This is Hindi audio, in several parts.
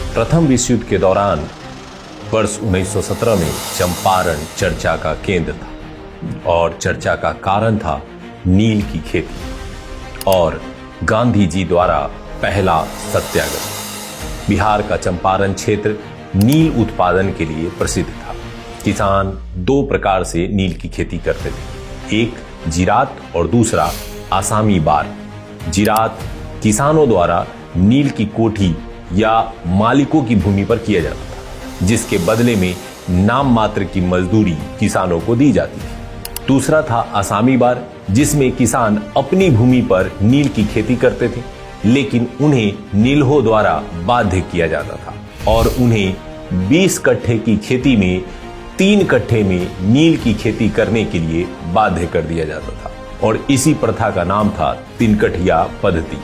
प्रथम विश्व युद्ध के दौरान वर्ष 1917 में चंपारण चर्चा का केंद्र था और चर्चा का कारण था नील की खेती और गांधी जी द्वारा पहला सत्याग्रह। बिहार का चंपारण क्षेत्र नील उत्पादन के लिए प्रसिद्ध था। किसान दो प्रकार से नील की खेती करते थे, एक जीरात और दूसरा आसामी बार। जीरात किसानों द्वारा नील की कोठी या मालिकों की भूमि पर किया जाता था, जिसके बदले में नाम मात्र की मजदूरी किसानों को दी जाती थी। दूसरा था आसामी बार, जिसमें किसान अपनी भूमि पर नील की खेती करते थे, लेकिन उन्हें नील्हों द्वारा बाध्य किया जाता था और उन्हें 20 कट्ठे की खेती में 3 कट्ठे में नील की खेती करने के लिए बाध्य कर दिया जाता था और इसी प्रथा का नाम था तिनकठिया पद्धति।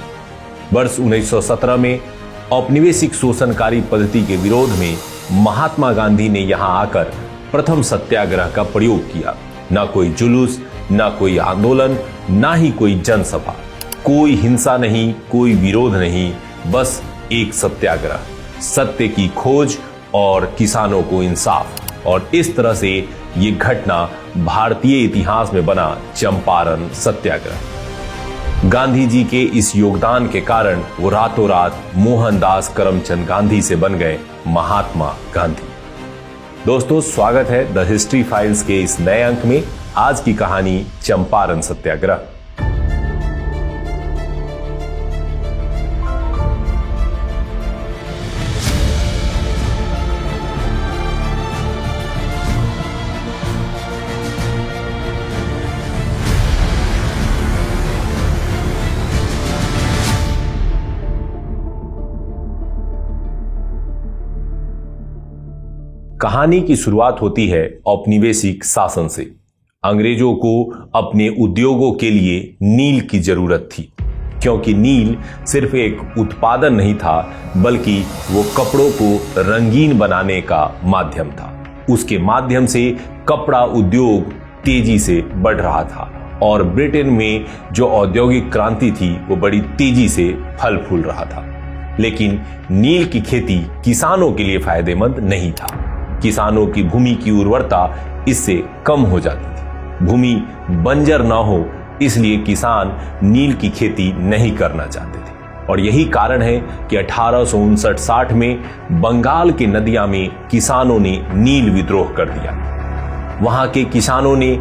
वर्ष 1917 में औपनिवेशिक शोषणकारी पद्धति के विरोध में महात्मा गांधी ने यहां आकर प्रथम सत्याग्रह का प्रयोग किया। ना कोई जुलूस, ना कोई आंदोलन, ना ही कोई जनसभा, कोई हिंसा नहीं, कोई विरोध नहीं, बस एक सत्याग्रह, सत्य की खोज और किसानों को इंसाफ। और इस तरह से ये घटना भारतीय इतिहास में बना चंपारण सत्याग्रह। गांधी जी के इस योगदान के कारण वो रातों रात मोहनदास करमचंद गांधी से बन गए महात्मा गांधी। दोस्तों, स्वागत है द हिस्ट्री फाइल्स के इस नए अंक में। आज की कहानी चंपारण सत्याग्रह। कहानी की शुरुआत होती है औपनिवेशिक शासन से। अंग्रेजों को अपने उद्योगों के लिए नील की जरूरत थी, क्योंकि नील सिर्फ एक उत्पादन नहीं था, बल्कि वो कपड़ों को रंगीन बनाने का माध्यम था। उसके माध्यम से कपड़ा उद्योग तेजी से बढ़ रहा था और ब्रिटेन में जो औद्योगिक क्रांति थी वो बड़ी तेजी से फल फूल रहा था। लेकिन नील की खेती किसानों के लिए फायदेमंद नहीं था। किसानों की भूमि की उर्वरता इससे कम हो जाती थी। भूमि बंजर ना हो, इसलिए किसान नील की खेती नहीं करना चाहते थे और यही कारण है कि 1859-60 में बंगाल के नदिया में किसानों ने नील विद्रोह कर दिया। वहां के किसानों ने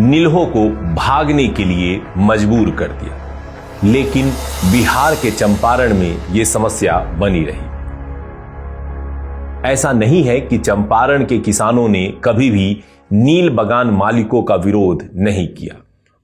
नील्हों को भागने के लिए मजबूर कर दिया, लेकिन बिहार के चंपारण में यह समस्या बनी रही। ऐसा नहीं है कि चंपारण के किसानों ने कभी भी नील बगान मालिकों का विरोध नहीं किया।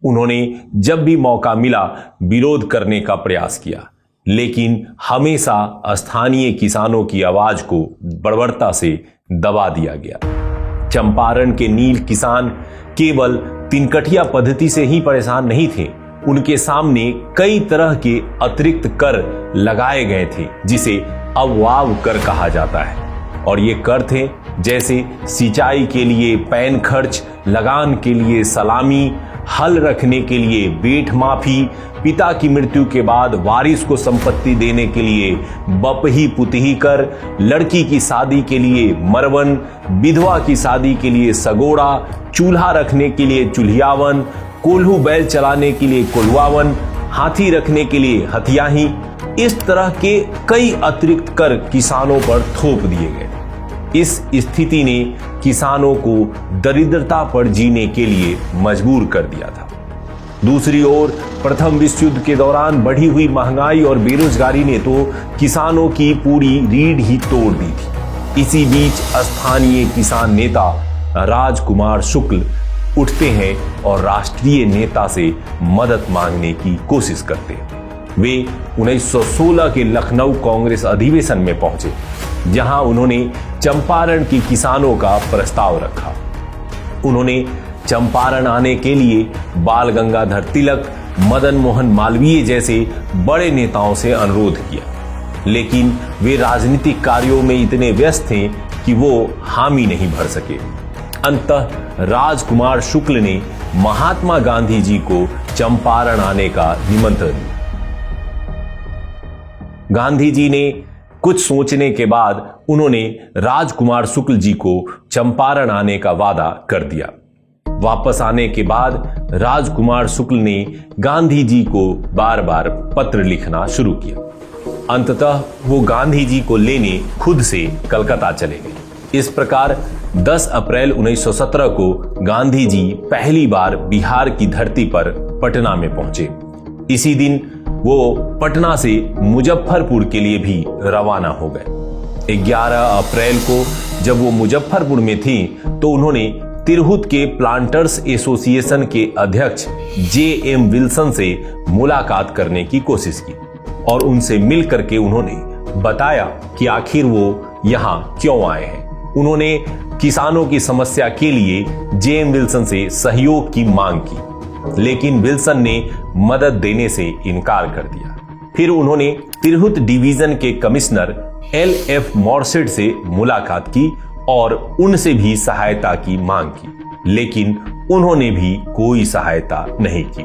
उन्होंने जब भी मौका मिला विरोध करने का प्रयास किया, लेकिन हमेशा स्थानीय किसानों की आवाज को बर्बरता से दबा दिया गया। चंपारण के नील किसान केवल तिनकठिया पद्धति से ही परेशान नहीं थे, उनके सामने कई तरह के अतिरिक्त कर लगाए गए थे, जिसे अववाब कर कहा जाता है। और ये कर थे जैसे सिंचाई के लिए पैन खर्च, लगान के लिए सलामी, हल रखने के लिए बेट माफी, पिता की मृत्यु के बाद वारिस को संपत्ति देने के लिए बपही पुतही कर, लड़की की शादी के लिए मरवन, विधवा की शादी के लिए सगोड़ा, चूल्हा रखने के लिए चूल्हियावन, कोल्हू बैल चलाने के लिए कोल्हुआवन, हाथी रखने के लिए हथियाही। इस तरह के कई अतिरिक्त कर किसानों पर थोप दिए गए। इस स्थिति ने किसानों को दरिद्रता पर जीने के लिए मजबूर कर दिया था। दूसरी ओर प्रथम विश्व युद्ध के दौरान बढ़ी हुई महंगाई और बेरोजगारी ने तो किसानों की पूरी रीढ़ ही तोड़ दी थी। इसी बीच स्थानीय किसान नेता राजकुमार शुक्ल उठते हैं और राष्ट्रीय नेता से मदद मांगने की कोशिश करते हैं। वे 1916 के लखनऊ कांग्रेस अधिवेशन में पहुंचे, जहां उन्होंने चंपारण के किसानों का प्रस्ताव रखा। उन्होंने चंपारण आने के लिए बाल गंगाधर तिलक, मदन मोहन मालवीय जैसे बड़े नेताओं से अनुरोध किया, लेकिन वे राजनीतिक कार्यों में इतने व्यस्त थे कि वो हामी नहीं भर सके। अंततः राजकुमार शुक्ल ने महात्मा गांधी जी को चंपारण आने का निमंत्रण दिया। गांधी जी ने कुछ सोचने के बाद उन्होंने राजकुमार शुक्ल जी को चंपारण आने का वादा कर दिया। वापस आने के बाद राजकुमार शुक्ल ने गांधी जी को बार बार पत्र लिखना शुरू किया। अंततः वो गांधी जी को लेने खुद से कलकत्ता चले गए। इस प्रकार 10 अप्रैल 1917 को गांधी जी पहली बार बिहार की धरती पर पटना में पहुंचे। इसी दिन वो पटना से मुजफ्फरपुर के लिए भी रवाना हो गए। 11 अप्रैल को जब वो मुजफ्फरपुर में थी तो उन्होंने तिरहुत के प्लांटर्स एसोसिएशन के अध्यक्ष J.M. विल्सन से मुलाकात करने की कोशिश की और उनसे मिल करके उन्होंने बताया कि आखिर वो यहां क्यों आए हैं। उन्होंने किसानों की समस्या के लिए J.M. विल्सन से सहयोग की मांग की, लेकिन विल्सन ने मदद देने से इनकार कर दिया। फिर उन्होंने तिरहुत डिवीजन के कमिश्नर L.F. मॉर्सेट से मुलाकात की और उनसे भी सहायता की मांग की, लेकिन उन्होंने भी कोई सहायता नहीं की।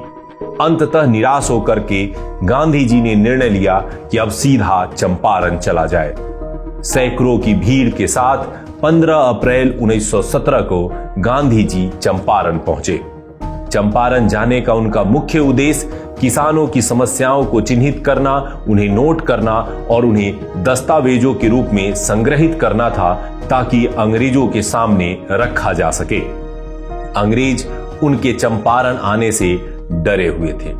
अंततः निराश होकर के गांधी जी ने निर्णय लिया कि अब सीधा चंपारण चला जाए। सैकड़ों की भीड़ के साथ 15 अप्रैल 1917 को गांधी जी चंपारण पहुंचे। चंपारण जाने का उनका मुख्य उद्देश्य किसानों की समस्याओं को चिन्हित करना, उन्हें नोट करना और उन्हें दस्तावेजों के रूप में संग्रहित करना था, ताकि अंग्रेजों के सामने रखा जा सके। अंग्रेज उनके चंपारण आने से डरे हुए थे।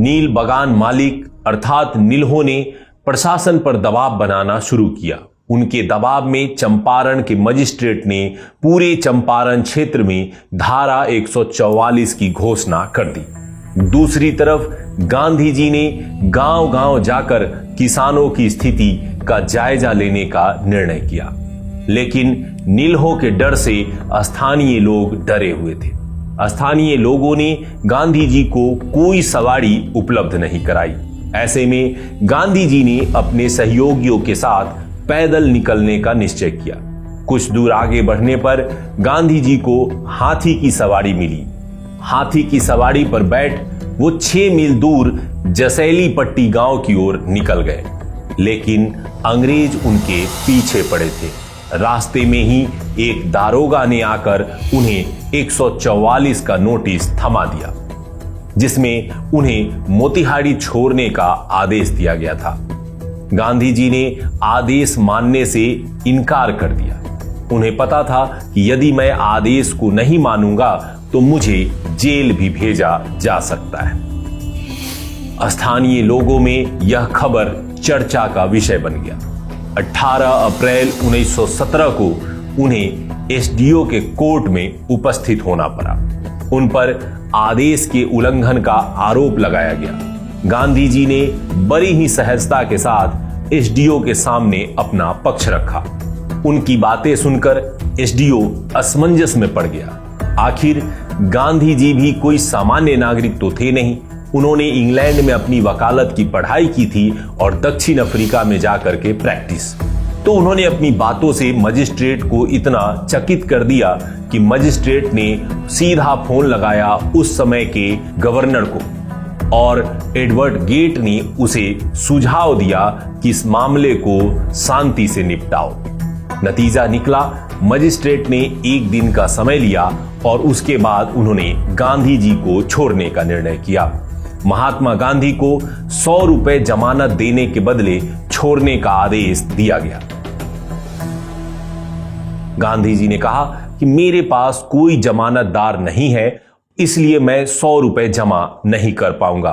नील बगान मालिक अर्थात नील्हों ने प्रशासन पर दबाव बनाना शुरू किया। उनके दबाव में चंपारण के मजिस्ट्रेट ने पूरे चंपारण क्षेत्र में धारा 144 की घोषणा कर दी। दूसरी तरफ गांधी जी ने गांव-गांव जाकर किसानों की स्थिति का जायजा लेने का निर्णय किया, लेकिन नील्हों के डर से स्थानीय लोग डरे हुए थे। स्थानीय लोगों ने गांधी जी को कोई सवारी उपलब्ध नहीं कराई। ऐसे में गांधी जी ने अपने सहयोगियों के साथ पैदल निकलने का निश्चय किया। कुछ दूर आगे बढ़ने पर गांधी जी को हाथी की सवारी मिली। हाथी की सवारी पर बैठ वो 6 मील दूर जसैली पट्टी गांव की ओर निकल गए, लेकिन अंग्रेज उनके पीछे पड़े थे। रास्ते में ही एक दारोगा ने आकर उन्हें 144 का नोटिस थमा दिया, जिसमें उन्हें मोतिहारी छोड़ने का आदेश दिया गया था। गांधी जी ने आदेश मानने से इनकार कर दिया। उन्हें पता था कि यदि मैं आदेश को नहीं मानूंगा तो मुझे जेल भी भेजा जा सकता है। स्थानीय लोगों में यह खबर चर्चा का विषय बन गया। 18 अप्रैल 1917 को उन्हें एसडीओ के कोर्ट में उपस्थित होना पड़ा। उन पर आदेश के उल्लंघन का आरोप लगाया गया। गांधी जी ने बड़ी ही सहजता के साथ एसडीओ के सामने अपना पक्ष रखा। उनकी बातें सुनकर एसडीओ असमंजस में पड़ गया। आखिर गांधी जी भी कोई सामान्य नागरिक तो थे नहीं। उन्होंने इंग्लैंड में अपनी वकालत की पढ़ाई की थी और दक्षिण अफ्रीका में जाकर के प्रैक्टिस। तो उन्होंने अपनी बातों से मजिस्ट्रेट को इतना चकित कर दिया कि मजिस्ट्रेट ने सीधा फोन लगाया उस समय के गवर्नर को और एडवर्ड गेट ने उसे सुझाव दिया कि इस मामले को शांति से निपटाओ। नतीजा निकला, मजिस्ट्रेट ने 1 दिन का समय लिया और उसके बाद उन्होंने गांधी जी को छोड़ने का निर्णय किया। महात्मा गांधी को 100 रुपए जमानत देने के बदले छोड़ने का आदेश दिया गया। गांधी जी ने कहा कि मेरे पास कोई जमानतदार नहीं है, इसलिए मैं 100 रुपए जमा नहीं कर पाऊंगा।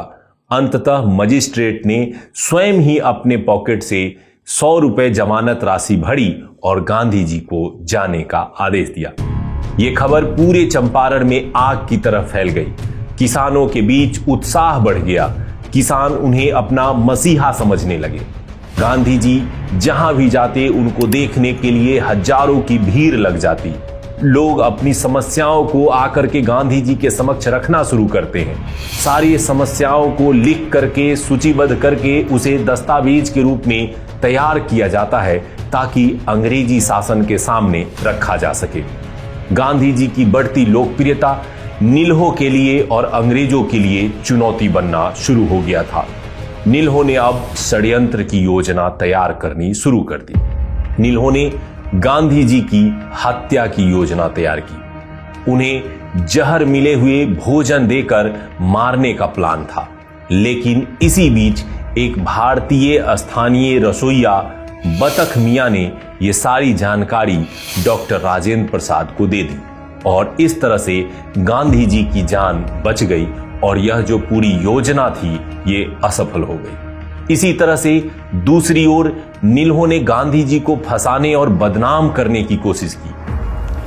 अंततः मजिस्ट्रेट ने स्वयं ही अपने पॉकेट से 100 रुपए जमानत राशि भरी और गांधी जी को जाने का आदेश दिया। यह खबर पूरे चंपारण में आग की तरह फैल गई। किसानों के बीच उत्साह बढ़ गया। किसान उन्हें अपना मसीहा समझने लगे। गांधी जी जहां भी जाते उनको देखने के लिए हजारों की भीड़ लग जाती। लोग अपनी समस्याओं को आकर के गांधी जी के समक्ष रखना शुरू करते हैं। सारी समस्याओं को लिख करके सूचीबद्ध करके उसे दस्तावेज के रूप में तैयार किया जाता है ताकि अंग्रेजी शासन के सामने रखा जा सके। गांधी जी की बढ़ती लोकप्रियता नील्हों के लिए और अंग्रेजों के लिए चुनौती बनना शुरू हो गया था। नील्हो ने अब षड्यंत्र की योजना तैयार करनी शुरू कर दी। नील्हो ने गांधी जी की हत्या की योजना तैयार की। उन्हें जहर मिले हुए भोजन देकर मारने का प्लान था, लेकिन इसी बीच एक भारतीय स्थानीय रसोइया बतख मियां ने यह सारी जानकारी डॉक्टर राजेंद्र प्रसाद को दे दी और इस तरह से गांधी जी की जान बच गई और यह जो पूरी योजना थी ये असफल हो गई। इसी तरह से दूसरी ओर नील्हो ने गांधी जी को फंसाने और बदनाम करने की कोशिश की।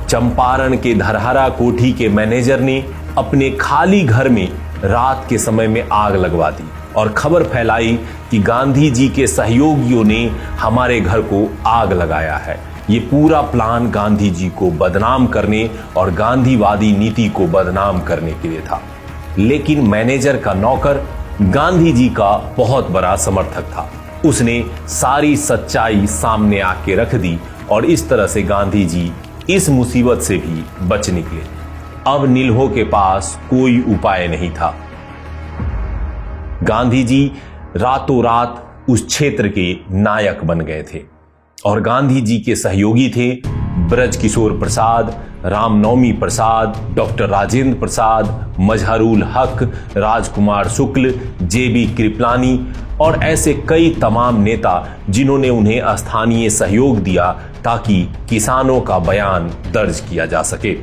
चंपारण के धरहरा कोठी के मैनेजर ने अपने खाली घर में रात के समय में आग लगवा दी और खबर फैलाई कि गांधी जी के सहयोगियों ने हमारे घर को आग लगाया है। ये पूरा प्लान गांधी जी को बदनाम करने और गांधीवादी नीति को बदनाम करने के लिए था। लेकिन मैनेजर का नौकर गांधी जी का बहुत बड़ा समर्थक था। उसने सारी सच्चाई सामने आके रख दी और इस तरह से गांधी जी इस मुसीबत से भी बच निकले। अब नील्हो के पास कोई उपाय नहीं था। गांधी जी रातों रात उस क्षेत्र के नायक बन गए थे और गांधी जी के सहयोगी थे ब्रज किशोर प्रसाद, रामनवमी प्रसाद, डॉक्टर राजेंद्र प्रसाद, मजहरुल हक, राजकुमार शुक्ल, जेबी कृपलानी और ऐसे कई तमाम नेता जिन्होंने उन्हें स्थानीय सहयोग दिया ताकि किसानों का बयान दर्ज किया जा सके।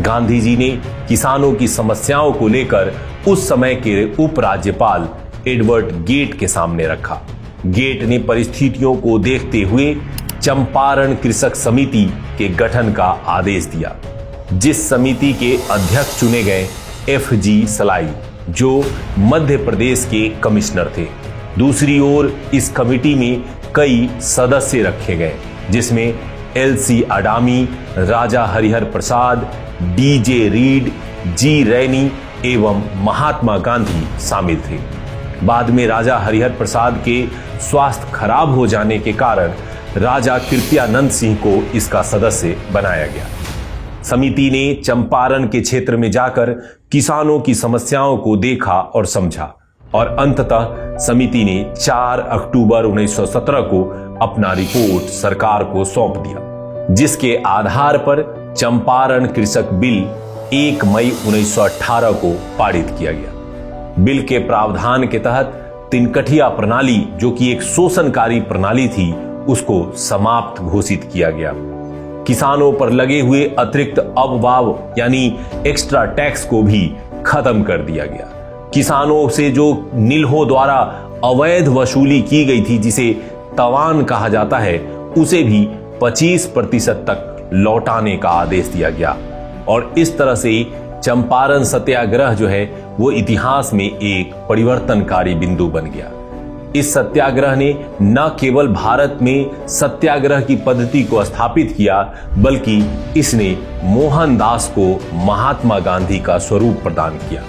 गांधी जी ने किसानों की समस्याओं को लेकर उस समय के उपराज्यपाल एडवर्ड गेट के सामने रखा। गेट ने परिस्थितियों को देखते हुए चंपारण कृषक समिति के गठन का आदेश दिया, जिस समिति के अध्यक्ष चुने गए FG सलाई, जो मध्य प्रदेश के कमिश्नर थे। दूसरी ओर इस कमिटी में कई सदस्य रखे गए, जिसमें LC अडामी, राजा हरिहर प्रसाद, DJ रीड, G रैनी एवं महात्मा गांधी शामिल थे। बाद में राजा हरिहर प्रसाद के स्वास्थ्य खराब हो जाने के कारण राजा कृत्यानंद सिंह को इसका सदस्य बनाया गया। समिति ने चंपारण के क्षेत्र में जाकर किसानों की समस्याओं को देखा और समझा और अंततः समिति ने 4 अक्टूबर 1917 को अपना रिपोर्ट सरकार को सौंप दिया, जिसके आधार पर चंपारण कृषक बिल 1 मई 1918 को पारित किया गया। बिल के प्रावधान के तहत तिनकठिया प्रणाली, जो कि एक शोषणकारी प्रणाली थी, उसको समाप्त घोषित किया गया। किसानों पर लगे हुए अतिरिक्त अववाव यानी एक्स्ट्रा टैक्स को भी खत्म कर दिया गया। किसानों से जो नील्हो द्वारा अवैध वसूली की गई थी, जिसे तवान कहा जाता है, उसे भी 25% तक लौटाने का आदेश दिया गया और इस तरह से चंपारण सत्याग्रह जो है वो इतिहास में एक परिवर्तनकारी बिंदु बन गया। इस सत्याग्रह ने न केवल भारत में सत्याग्रह की पद्धति को स्थापित किया, बल्कि इसने मोहनदास को महात्मा गांधी का स्वरूप प्रदान किया।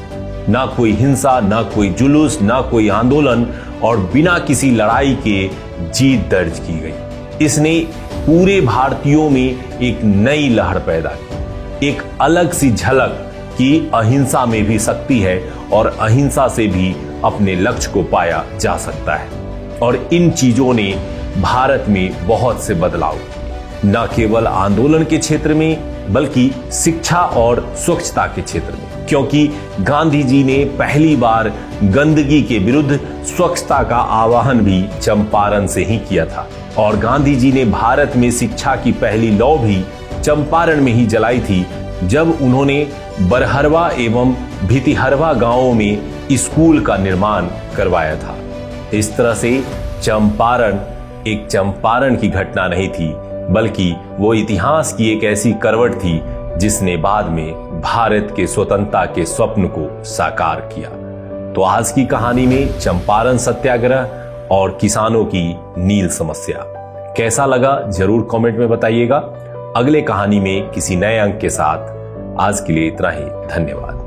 ना कोई हिंसा, ना कोई जुलूस, ना कोई आंदोलन और बिना किसी लड़ाई के जीत दर्ज की गई। इसने पूरे भारतीयों में एक नई लहर पैदा की, एक अलग सी झलक कि अहिंसा में भी शक्ति है और अहिंसा से भी अपने लक्ष्य को पाया जा सकता है। और इन चीजों ने भारत में बहुत से बदलाव किए, न केवल आंदोलन के क्षेत्र में बल्कि शिक्षा और स्वच्छता के क्षेत्र में, क्योंकि गांधी जी ने पहली बार गंदगी के विरुद्ध स्वच्छता का आह्वान भी चंपारण से ही किया था और गांधी जी ने भारत में शिक्षा की पहली लौ भी चंपारण में ही जलाई थी, जब उन्होंने बरहरवा एवं भितिहरवा गांवों में स्कूल का निर्माण करवाया था। इस तरह से चंपारण एक चंपारण की घटना नहीं थी, बल्कि वो इतिहास की एक ऐसी करवट थी जिसने बाद में भारत के स्वतंत्रता के स्वप्न को साकार किया। तो आज की कहानी में चंपारण सत्याग्रह और किसानों की नील समस्या कैसा लगा जरूर कमेंट में बताइएगा। अगले कहानी में किसी नए अंक के साथ। आज के लिए इतना ही, धन्यवाद।